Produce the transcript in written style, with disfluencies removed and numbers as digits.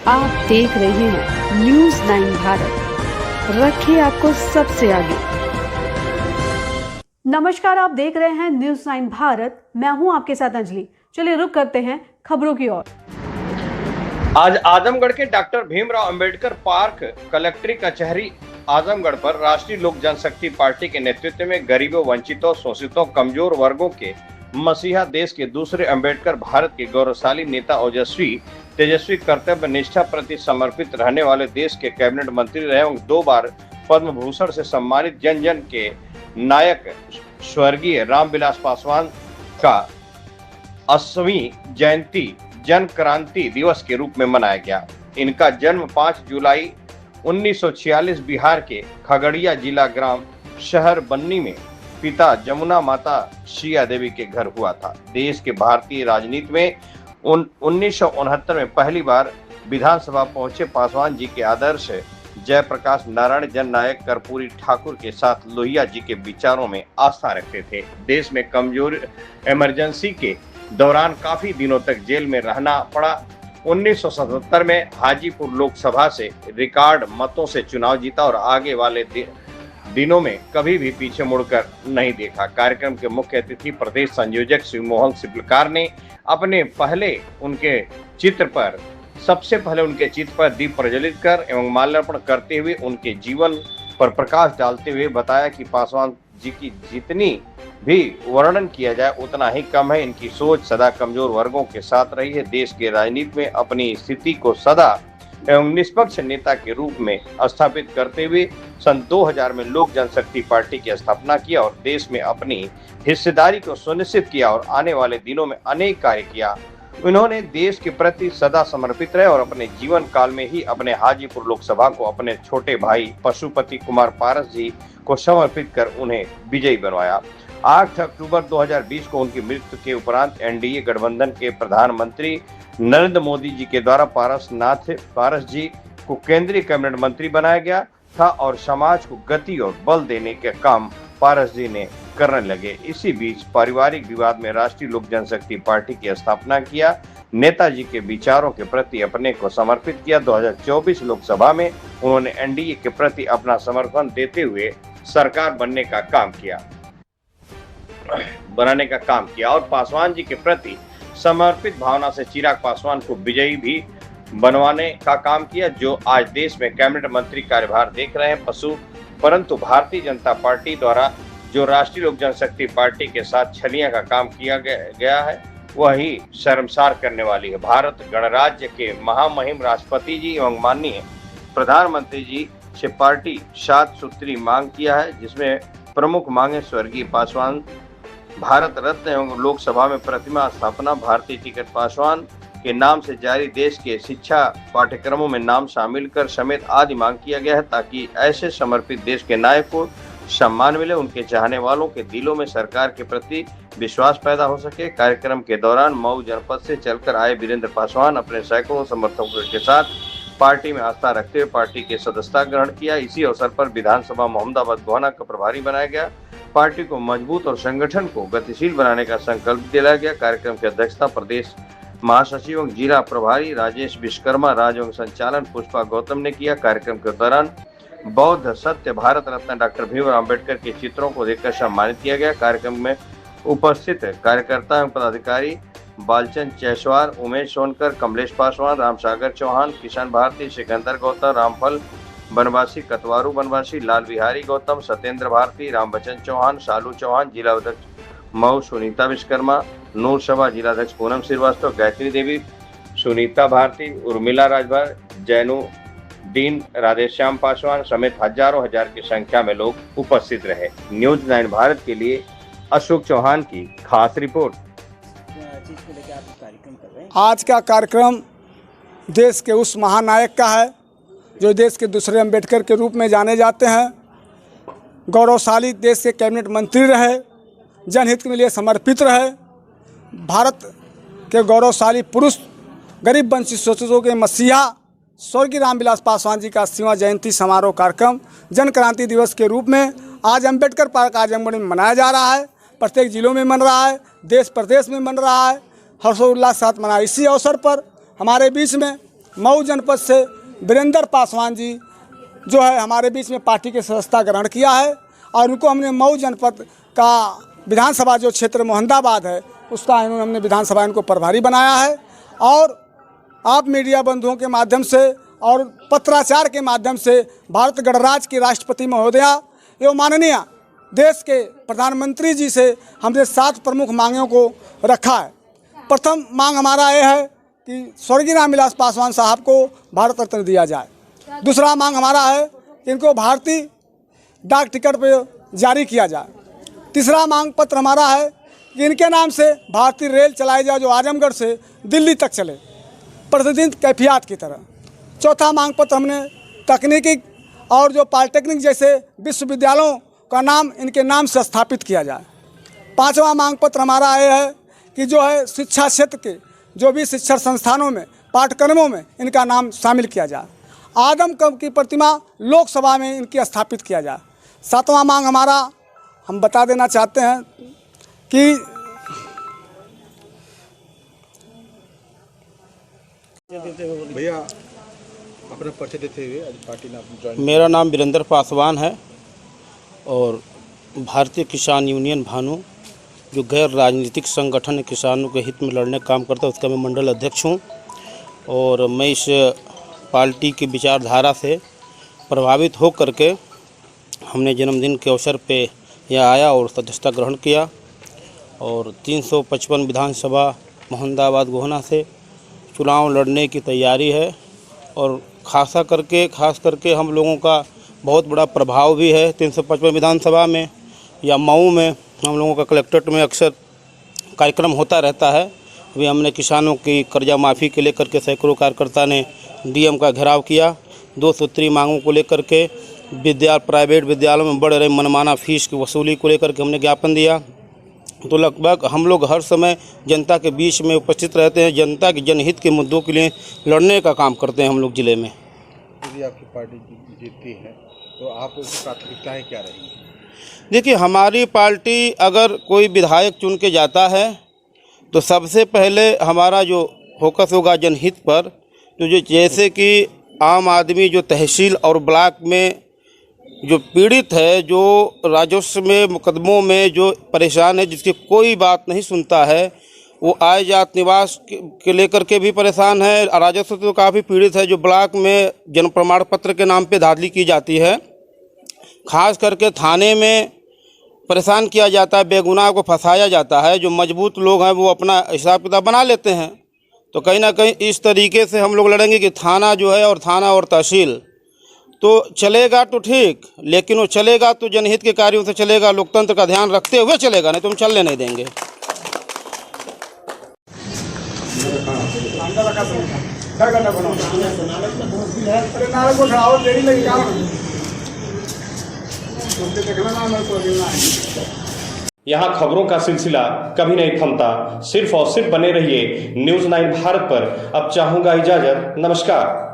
आप देख रहे हैं न्यूज़ 9 भारत, रखिए आपको सबसे आगे। नमस्कार, आप देख रहे हैं न्यूज़ 9 भारत। मैं हूं आपके साथ अंजलि। चलिए रुक करते हैं खबरों की ओर। आज आजमगढ़ के डॉक्टर भीमराव अंबेडकर पार्क कलेक्ट्री कचहरी आजमगढ़ पर राष्ट्रीय लोक जनशक्ति पार्टी के नेतृत्व में गरीबों, वंचितों, शोषितों, कमजोर वर्गों के मसीहा, देश के दूसरे अंबेडकर, भारत के गौरवशाली नेता, ओजस्वी, तेजस्वी, कर्तव्य निष्ठा प्रति समर्पित रहने वाले, देश के कैबिनेट मंत्री रहे एवं 2 बार पद्म भूषण से सम्मानित जन जन के नायक स्वर्गीय रामविलास पासवान का 80वीं जयंती जन क्रांति दिवस के रूप में मनाया गया। इनका जन्म 5 जुलाई 1946 बिहार के खगड़िया जिला ग्राम शहर बन्नी में पिता जमुना माता शिया देवी के घर हुआ था। देश के भारतीय राजनीति में 1969 में पहली बार विधानसभा पहुंचे पासवान जी के आदर्श जयप्रकाश नारायण, जननायक कर्पूरी ठाकुर के साथ लोहिया जी के विचारों में आस्था रखते थे। देश में कमजोर इमरजेंसी के दौरान काफी दिनों तक जेल में रहना पड़ा। 1977 में हाजीपुर लोकसभा से रिकॉर्ड मतों से चुनाव जीता और आगे वाले दिनों में कभी भी पीछे मुड़कर नहीं देखा। कार्यक्रम के मुख्य अतिथि प्रदेश संयोजक श्री मोहन सिपलकार ने सबसे पहले उनके चित्र पर दीप प्रज्वलित कर एवं माल्यार्पण करते हुए उनके जीवन पर प्रकाश डालते हुए बताया कि पासवान जी की जितनी भी वर्णन किया जाए उतना ही कम है। इनकी सोच सदा कमजोर वर्गों के साथ रही है। देश के राजनीति में अपनी स्थिति को सदा एवं निष्पक्ष नेता के रूप में स्थापित करते हुए सन 2000 में लोक जनशक्ति पार्टी की स्थापना किया और देश में अपनी हिस्सेदारी को सुनिश्चित किया और आने वाले दिनों में अनेक कार्य किया। उन्होंने देश के प्रति सदा समर्पित रहे और अपने जीवन काल में ही अपने हाजीपुर लोकसभा को अपने छोटे भाई पशुपति कुमार पारस जी को समर्पित कर उन्हें विजयी बनवाया। 8 अक्टूबर 2020 को उनकी मृत्यु के उपरांत एनडीए गठबंधन के प्रधानमंत्री नरेंद्र मोदी जी के द्वारा पारस जी को केंद्रीय कैबिनेट मंत्री बनाया गया था और समाज को गति और बल देने के काम पारस जी ने करने लगे। इसी बीच पारिवारिक विवाद में राष्ट्रीय लोक जनशक्ति पार्टी की स्थापना किया। नेताजी के विचारों के प्रति अपने को समर्पित किया। 2024 लोकसभा में उन्होंने एनडीए के प्रति अपना समर्थन देते हुए सरकार बनाने का काम किया और पासवान जी के प्रति समर्पित भावना से चिराग पासवान को विजयी भी बनवाने का काम किया, जो आज देश में कैबिनेट मंत्री कार्यभार देख रहे हैं। परंतु भारतीय जनता पार्टी द्वारा जो राष्ट्रीय लोक जनशक्ति पार्टी के साथ छलियां का काम किया गया है वही शर्मसार करने वाली है। भारत गणराज्य के महामहिम राष्ट्रपति जी एवं माननीय प्रधानमंत्री जी से पार्टी 7 सूत्री मांग किया है, जिसमें प्रमुख मांगे स्वर्गीय पासवान भारत रत्न एवं लोकसभा में प्रतिमा स्थापना, भारतीय टिकट पासवान के नाम से जारी देश के शिक्षा पाठ्यक्रमों में नाम शामिल कर समेत आदि मांग किया गया है, ताकि ऐसे समर्पित देश के नायक को सम्मान मिले, उनके चाहने वालों के दिलों में सरकार के प्रति विश्वास पैदा हो सके। कार्यक्रम के दौरान मऊ जनपद से चलकर आए वीरेंद्र पासवान अपने सैकड़ों समर्थकों के साथ पार्टी में आस्था रखते हुए पार्टी की सदस्यता ग्रहण किया। इसी अवसर पर विधानसभा मोहम्मदाबाद गोहाना का प्रभारी बनाया गया। पार्टी को मजबूत और संगठन को गतिशील बनाने का संकल्प दिलाया गया। कार्यक्रम की अध्यक्षता प्रदेश महासचिव एवं जिला प्रभारी राजेश विश्वकर्मा, राज एवं संचालन पुष्पा गौतम ने किया। कार्यक्रम के दौरान बौद्ध सत्य भारत रत्न डॉक्टर भीमराव अंबेडकर के चित्रों को देखकर सम्मानित किया गया। कार्यक्रम में उपस्थित कार्यकर्ता एवं पदाधिकारी बालचंद चैसवार, उमेश सोनकर, कमलेश पासवान, रामसागर चौहान, किशन भारती, सिकंदर गौतम, रामफल बनवासी, कतवारू बनवासी, लाल बिहारी गौतम, सत्येंद्र भारती, रामबचन चौहान, शालू चौहान, जिला अध्यक्ष मऊ सुनीता विश्वकर्मा, नूर सभा जिलाध्यक्ष पूनम श्रीवास्तव, गायत्री देवी, सुनीता भारती, उर्मिला राजभर, जैनू दीन, राधेश्याम पासवान समेत हजारों की संख्या में लोग उपस्थित रहे। न्यूज़ 9 भारत के लिए अशोक चौहान की खास रिपोर्ट। आज का कार्यक्रम देश के उस महानायक का है जो देश के दूसरे अंबेडकर के रूप में जाने जाते हैं। गौरवशाली देश के कैबिनेट मंत्री रहे, जनहित के लिए समर्पित रहे, भारत के गौरवशाली पुरुष, गरीब वंचित शोषितों के मसीहा स्वर्गीय रामविलास पासवान जी का 80वां जयंती समारोह कार्यक्रम जन क्रांति दिवस के रूप में आज अंबेडकर पार्क आजमगढ़ में मनाया जा रहा है। प्रत्येक जिलों में मन रहा है, देश प्रदेश में मन रहा है, हर्षोल्लास के साथ मना। इसी अवसर पर हमारे बीच में मऊ जनपद से वीरेंद्र पासवान जी जो है हमारे बीच में पार्टी की सदस्यता ग्रहण किया है और उनको हमने मऊ जनपद का विधानसभा जो क्षेत्र मोहम्मदाबाद है उसका हमने विधानसभा इनको प्रभारी बनाया है। और आप मीडिया बंधुओं के माध्यम से और पत्राचार के माध्यम से भारत गणराज्य की राष्ट्रपति महोदया एवं माननीय देश के प्रधानमंत्री जी से हमने 7 प्रमुख मांगों को रखा है। प्रथम मांग हमारा ये है कि स्वर्गीय रामविलास पासवान साहब को भारत रत्न दिया जाए। दूसरा मांग हमारा है कि इनको भारतीय डाक टिकट पर जारी किया जाए। तीसरा मांग पत्र हमारा है कि इनके नाम से भारतीय रेल चलाई जाए जो आजमगढ़ से दिल्ली तक चले प्रतिदिन कैफियत की तरह। चौथा मांग पत्र हमने तकनीकी और जो पॉलिटेक्निक जैसे विश्वविद्यालयों का नाम इनके नाम से स्थापित किया जाए। पांचवा मांग पत्र हमारा ये है कि जो है शिक्षा क्षेत्र के जो भी शिक्षण संस्थानों में पाठ्यक्रमों में इनका नाम शामिल किया जाए। आदम कम की प्रतिमा लोकसभा में इनकी स्थापित किया जाए। सातवां मांग हमारा हम बता देना चाहते हैं कि भैया अपना परिचय देते हुए आज पार्टी ने आपने ज्वाइन। मेरा नाम वीरेंद्र पासवान है और भारतीय किसान यूनियन भानु जो गैर राजनीतिक संगठन है, किसानों के हित में लड़ने का काम करता है, उसका मैं मंडल अध्यक्ष हूँ। और मैं इस पार्टी की विचारधारा से प्रभावित हो करके हमने जन्मदिन के अवसर पे यहाँ आया और सदस्यता ग्रहण किया। और 355 विधानसभा मोहम्मदाबाद गोहना से चुनाव लड़ने की तैयारी है। और खास करके हम लोगों का बहुत बड़ा प्रभाव भी है 355 विधानसभा में या मऊ में। हम लोगों का कलेक्ट्रेट में अक्सर कार्यक्रम होता रहता है। अभी हमने किसानों की कर्जा माफ़ी के लेकर के सैकड़ों कार्यकर्ता ने डीएम का घेराव किया। 2 सूत्री मांगों को लेकर के प्राइवेट विद्यालयों में बढ़ रही मनमाना फीस की वसूली को लेकर के हमने ज्ञापन दिया। तो लगभग हम लोग हर समय जनता के बीच में उपस्थित रहते हैं, जनता के जनहित के मुद्दों के लिए लड़ने का काम करते हैं हम लोग ज़िले में। यदि आपकी पार्टी जीतती है तो आप उसकी प्राथमिकताएँ क्या रहेंगी? देखिए, हमारी पार्टी अगर कोई विधायक चुन के जाता है तो सबसे पहले हमारा जो फोकस होगा जनहित पर। तो जो जैसे कि आम आदमी जो तहसील और ब्लॉक में जो पीड़ित है, जो राजस्व में मुकदमों में जो परेशान है, जिसकी कोई बात नहीं सुनता है, वो आय जात निवास के लेकर के भी परेशान है। राजस्व तो काफ़ी पीड़ित है। जो ब्लॉक में जन्म प्रमाण पत्र के नाम पे धांधली की जाती है, खास करके थाने में परेशान किया जाता है, बेगुनाह को फंसाया जाता है। जो मजबूत लोग हैं वो अपना हिसाब किताब बना लेते हैं। तो कहीं ना कहीं इस तरीके से हम लोग लड़ेंगे कि थाना जो है और थाना और तहसील तो चलेगा तो ठीक, लेकिन वो चलेगा तो जनहित के कार्यों से चलेगा, लोकतंत्र का ध्यान रखते हुए चलेगा, नहीं तो हम चलने नहीं देंगे। यहाँ खबरों का सिलसिला कभी नहीं थमता। सिर्फ और सिर्फ बने रहिए न्यूज़ 9 भारत पर। अब चाहूंगा इजाजत। नमस्कार।